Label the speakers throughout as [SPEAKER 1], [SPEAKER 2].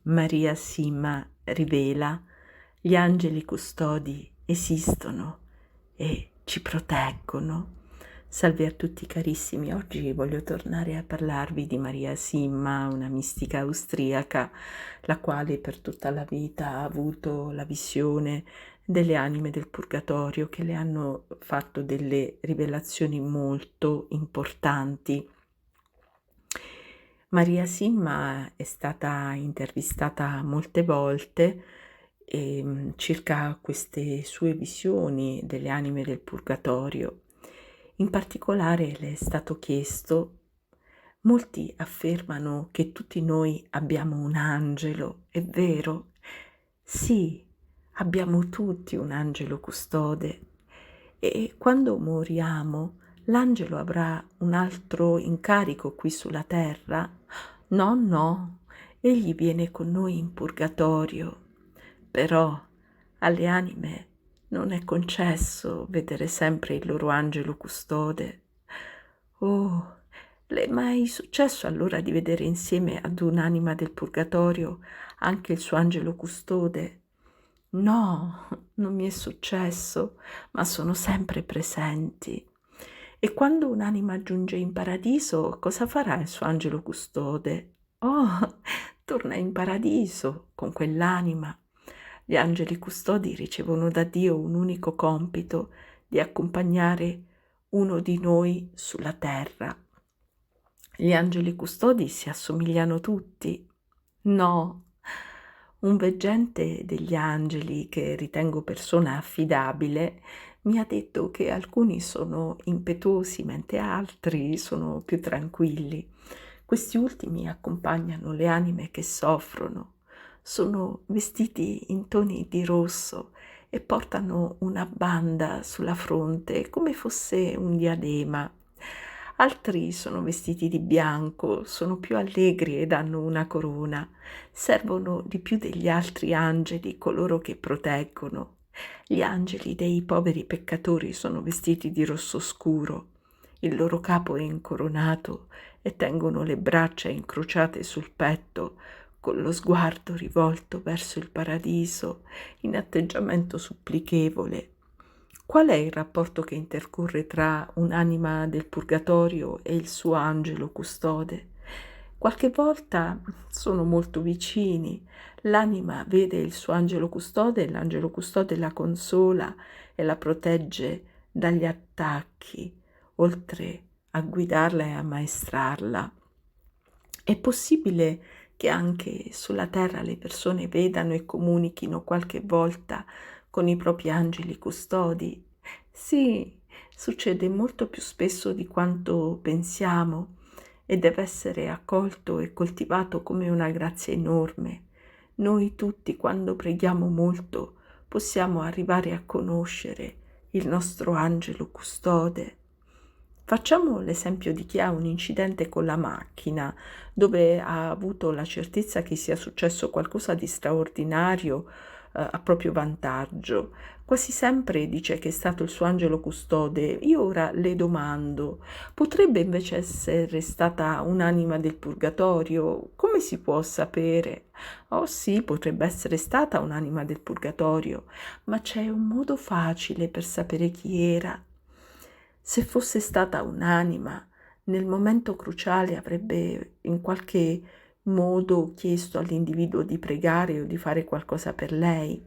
[SPEAKER 1] Maria Sima rivela: gli angeli custodi esistono e ci proteggono. Salve a tutti carissimi, oggi voglio tornare a parlarvi di Maria Sima, una mistica austriaca, la quale per tutta la vita ha avuto la visione delle anime del purgatorio che le hanno fatto delle rivelazioni molto importanti. Maria Sima è stata intervistata molte volte circa queste sue visioni delle anime del purgatorio. In particolare le è stato chiesto: molti affermano che tutti noi abbiamo un angelo, è vero? Sì, abbiamo tutti un angelo custode e quando moriamo l'angelo avrà un altro incarico qui sulla terra? No, no, egli viene con noi in purgatorio, però alle anime non è concesso vedere sempre il loro angelo custode. Oh, le è mai successo allora di vedere insieme ad un'anima del purgatorio anche il suo angelo custode? No, non mi è successo, ma sono sempre presenti. E quando un'anima giunge in paradiso, cosa farà il suo angelo custode? Oh, torna in paradiso con quell'anima. Gli angeli custodi ricevono da Dio un unico compito: di accompagnare uno di noi sulla terra. Gli angeli custodi si assomigliano tutti? No. Un veggente degli angeli, che ritengo persona affidabile, mi ha detto che alcuni sono impetuosi mentre altri sono più tranquilli. Questi ultimi accompagnano le anime che soffrono, sono vestiti in toni di rosso e portano una banda sulla fronte come fosse un diadema. Altri sono vestiti di bianco, sono più allegri ed hanno una corona. Servono di più degli altri angeli coloro che proteggono. Gli angeli dei poveri peccatori sono vestiti di rosso scuro. Il loro capo è incoronato e tengono le braccia incrociate sul petto, con lo sguardo rivolto verso il paradiso, in atteggiamento supplichevole. Qual è il rapporto che intercorre tra un'anima del purgatorio e il suo angelo custode? Qualche volta sono molto vicini, l'anima vede il suo angelo custode e l'angelo custode la consola e la protegge dagli attacchi, oltre a guidarla e ammaestrarla. È possibile che anche sulla terra le persone vedano e comunichino qualche volta con i propri angeli custodi? Sì, succede molto più spesso di quanto pensiamo e deve essere accolto e coltivato come una grazia enorme. Noi tutti, quando preghiamo molto, possiamo arrivare a conoscere il nostro angelo custode. Facciamo l'esempio di chi ha un incidente con la macchina, dove ha avuto la certezza che sia successo qualcosa di straordinario, a proprio vantaggio. Quasi sempre dice che è stato il suo angelo custode. Io ora le domando: potrebbe invece essere stata un'anima del purgatorio? Come si può sapere? Oh sì, potrebbe essere stata un'anima del purgatorio, ma c'è un modo facile per sapere chi era. Se fosse stata un'anima, nel momento cruciale avrebbe in qualche modo chiesto all'individuo di pregare o di fare qualcosa per lei.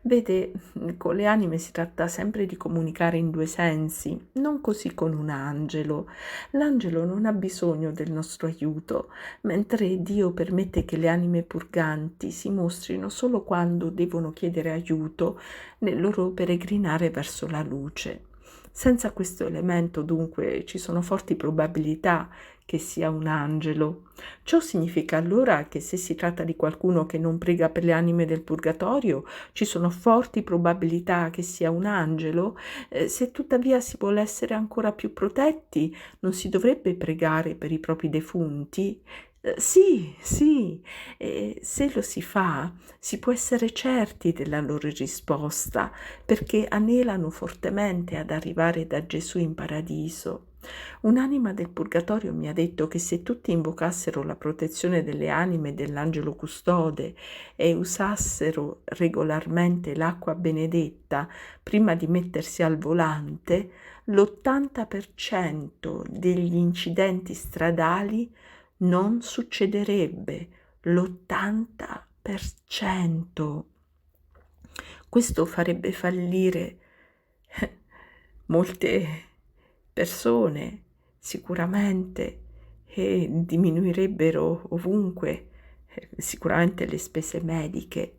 [SPEAKER 1] Vede, con le anime si tratta sempre di comunicare in due sensi, non così con un angelo. L'angelo non ha bisogno del nostro aiuto, mentre Dio permette che le anime purganti si mostrino solo quando devono chiedere aiuto nel loro peregrinare verso la luce. Senza questo elemento, dunque, ci sono forti probabilità che sia un angelo. Ciò significa allora che se si tratta di qualcuno che non prega per le anime del purgatorio, ci sono forti probabilità che sia un angelo. Se tuttavia si vuole essere ancora più protetti, non si dovrebbe pregare per i propri defunti? Sì, sì, se lo si fa, si può essere certi della loro risposta, perché anelano fortemente ad arrivare da Gesù in paradiso. Un'anima del purgatorio mi ha detto che se tutti invocassero la protezione delle anime dell'angelo custode e usassero regolarmente l'acqua benedetta prima di mettersi al volante, l'80% degli incidenti stradali non succederebbe. L'80%. Questo farebbe fallire molte persone, sicuramente, e diminuirebbero ovunque, sicuramente le spese mediche.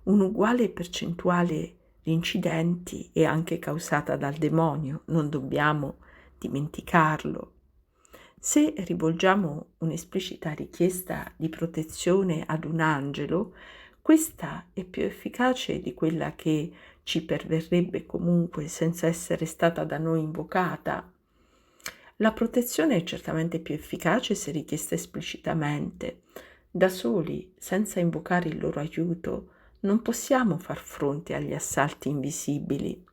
[SPEAKER 1] Un'uguale percentuale di incidenti è anche causata dal demonio, non dobbiamo dimenticarlo. Se rivolgiamo un'esplicita richiesta di protezione ad un angelo, questa è più efficace di quella che ci perverrebbe comunque senza essere stata da noi invocata. La protezione è certamente più efficace se richiesta esplicitamente. Da soli, senza invocare il loro aiuto, non possiamo far fronte agli assalti invisibili.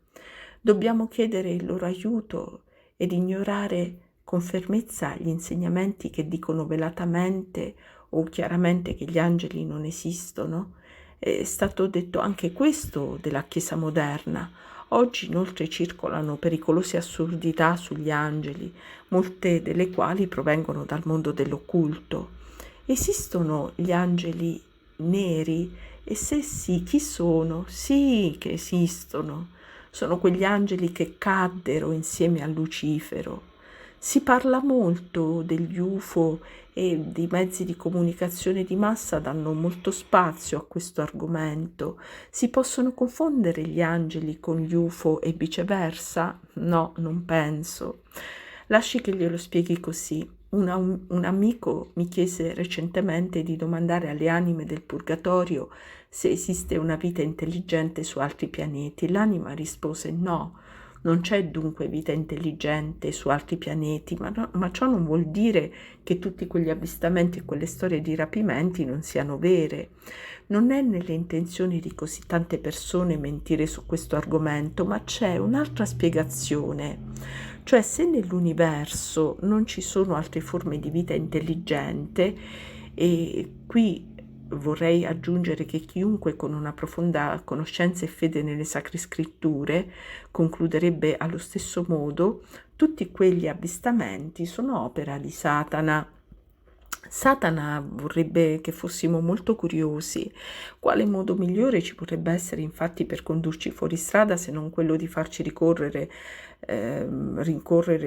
[SPEAKER 1] Dobbiamo chiedere il loro aiuto ed ignorare con fermezza gli insegnamenti che dicono velatamente o chiaramente che gli angeli non esistono. È stato detto anche questo della Chiesa moderna. Oggi inoltre circolano pericolose assurdità sugli angeli, molte delle quali provengono dal mondo dell'occulto. Esistono gli angeli neri? E se sì, chi sono? Sì, che esistono. Sono quegli angeli che caddero insieme a Lucifero. Si parla molto degli UFO e dei mezzi di comunicazione di massa danno molto spazio a questo argomento. Si possono confondere gli angeli con gli UFO e viceversa? No, non penso. Lasci che glielo spieghi così. Un amico mi chiese recentemente di domandare alle anime del purgatorio se esiste una vita intelligente su altri pianeti. L'anima rispose no. Non c'è dunque vita intelligente su altri pianeti, ma ciò non vuol dire che tutti quegli avvistamenti e quelle storie di rapimenti non siano vere. Non è nelle intenzioni di così tante persone mentire su questo argomento, ma c'è un'altra spiegazione. Cioè, se nell'universo non ci sono altre forme di vita intelligente, e qui vorrei aggiungere che chiunque con una profonda conoscenza e fede nelle sacre scritture concluderebbe allo stesso modo, tutti quegli avvistamenti sono opera di Satana. Satana vorrebbe che fossimo molto curiosi. Quale modo migliore ci potrebbe essere infatti per condurci fuori strada se non quello di farci rincorrere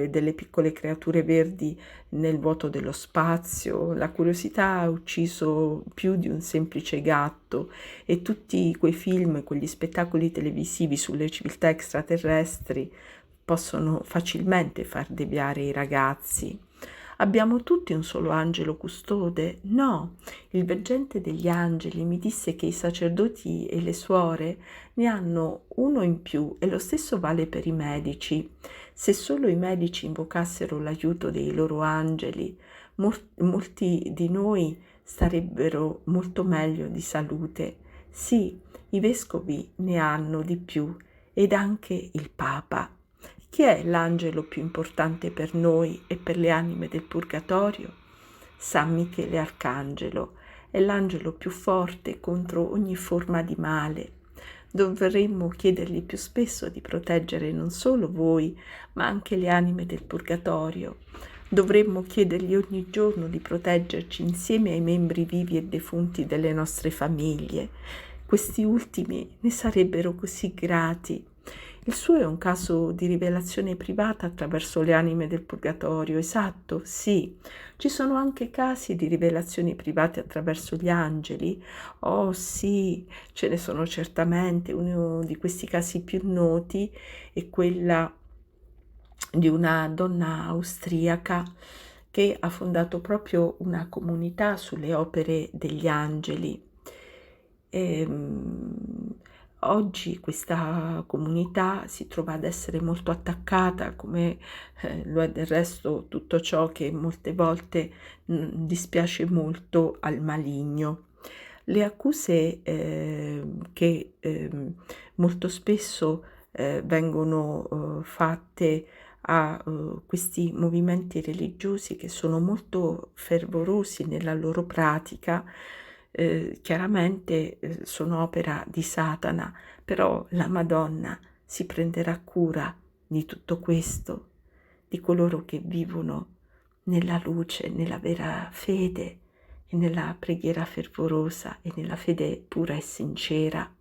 [SPEAKER 1] delle piccole creature verdi nel vuoto dello spazio? La curiosità ha ucciso più di un semplice gatto e tutti quei film, quegli spettacoli televisivi sulle civiltà extraterrestri possono facilmente far deviare i ragazzi. Abbiamo tutti un solo angelo custode? No, il veggente degli angeli mi disse che i sacerdoti e le suore ne hanno uno in più e lo stesso vale per i medici. Se solo i medici invocassero l'aiuto dei loro angeli, molti di noi starebbero molto meglio di salute. Sì, i vescovi ne hanno di più ed anche il Papa. Chi è l'angelo più importante per noi e per le anime del purgatorio? San Michele Arcangelo è l'angelo più forte contro ogni forma di male. Dovremmo chiedergli più spesso di proteggere non solo voi, ma anche le anime del purgatorio. Dovremmo chiedergli ogni giorno di proteggerci insieme ai membri vivi e defunti delle nostre famiglie. Questi ultimi ne sarebbero così grati. Il suo è un caso di rivelazione privata attraverso le anime del purgatorio, esatto, sì. Ci sono anche casi di rivelazioni private attraverso gli angeli? Oh sì, ce ne sono certamente. Uno di questi casi più noti è quella di una donna austriaca che ha fondato proprio una comunità sulle opere degli angeli. Ehm, Oggi questa comunità si trova ad essere molto attaccata, come lo è del resto tutto ciò che molte volte dispiace molto al maligno. Le accuse che molto spesso vengono fatte a questi movimenti religiosi che sono molto fervorosi nella loro pratica, chiaramente sono opera di Satana, però la Madonna si prenderà cura di tutto questo, di coloro che vivono nella luce, nella vera fede e nella preghiera fervorosa e nella fede pura e sincera.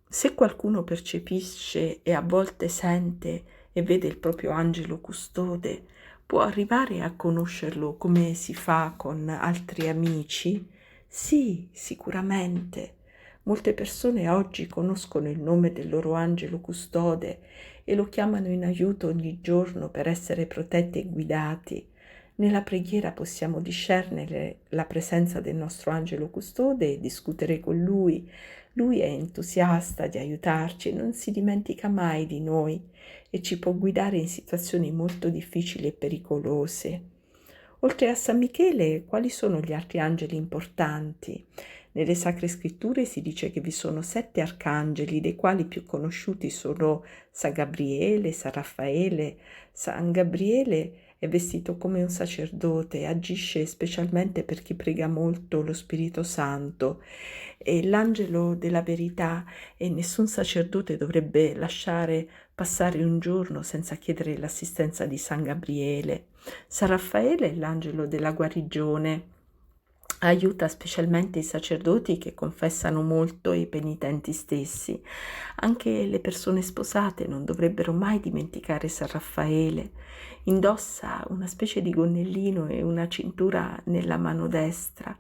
[SPEAKER 1] Se qualcuno percepisce e a volte sente e vede il proprio angelo custode, può arrivare a conoscerlo come si fa con altri amici? Sì, sicuramente. Molte persone oggi conoscono il nome del loro angelo custode e lo chiamano in aiuto ogni giorno per essere protetti e guidati. Nella preghiera possiamo discernere la presenza del nostro angelo custode e discutere con lui. Lui è entusiasta di aiutarci, non si dimentica mai di noi e ci può guidare in situazioni molto difficili e pericolose. Oltre a San Michele, quali sono gli altri angeli importanti? Nelle Sacre Scritture si dice che vi sono 7 arcangeli, dei quali più conosciuti sono San Gabriele, San Raffaele. San Gabriele è vestito come un sacerdote, agisce specialmente per chi prega molto lo Spirito Santo. È l'angelo della verità e nessun sacerdote dovrebbe lasciare passare un giorno senza chiedere l'assistenza di San Gabriele. San Raffaele è l'angelo della guarigione. Aiuta specialmente i sacerdoti che confessano molto e i penitenti stessi. Anche le persone sposate non dovrebbero mai dimenticare San Raffaele. Indossa una specie di gonnellino e una cintura nella mano destra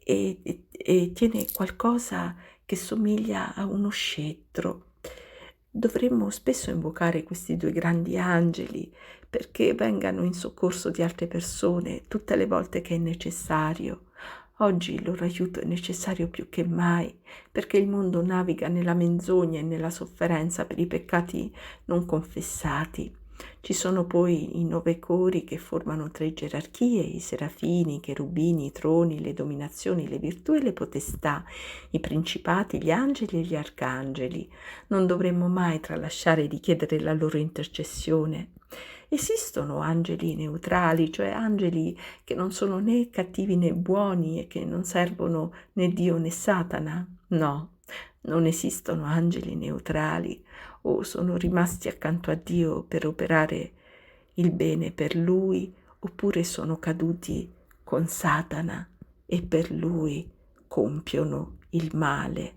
[SPEAKER 1] e tiene qualcosa che somiglia a uno scettro. Dovremmo spesso invocare questi 2 grandi angeli perché vengano in soccorso di altre persone tutte le volte che è necessario. Oggi il loro aiuto è necessario più che mai, perché il mondo naviga nella menzogna e nella sofferenza per i peccati non confessati. Ci sono poi i 9 cori che formano 3 gerarchie, i serafini, i cherubini, i troni, le dominazioni, le virtù e le potestà, i principati, gli angeli e gli arcangeli. Non dovremmo mai tralasciare di chiedere la loro intercessione. Esistono angeli neutrali, cioè angeli che non sono né cattivi né buoni e che non servono né Dio né Satana? No, non esistono angeli neutrali o sono rimasti accanto a Dio per operare il bene per Lui oppure sono caduti con Satana e per Lui compiono il male.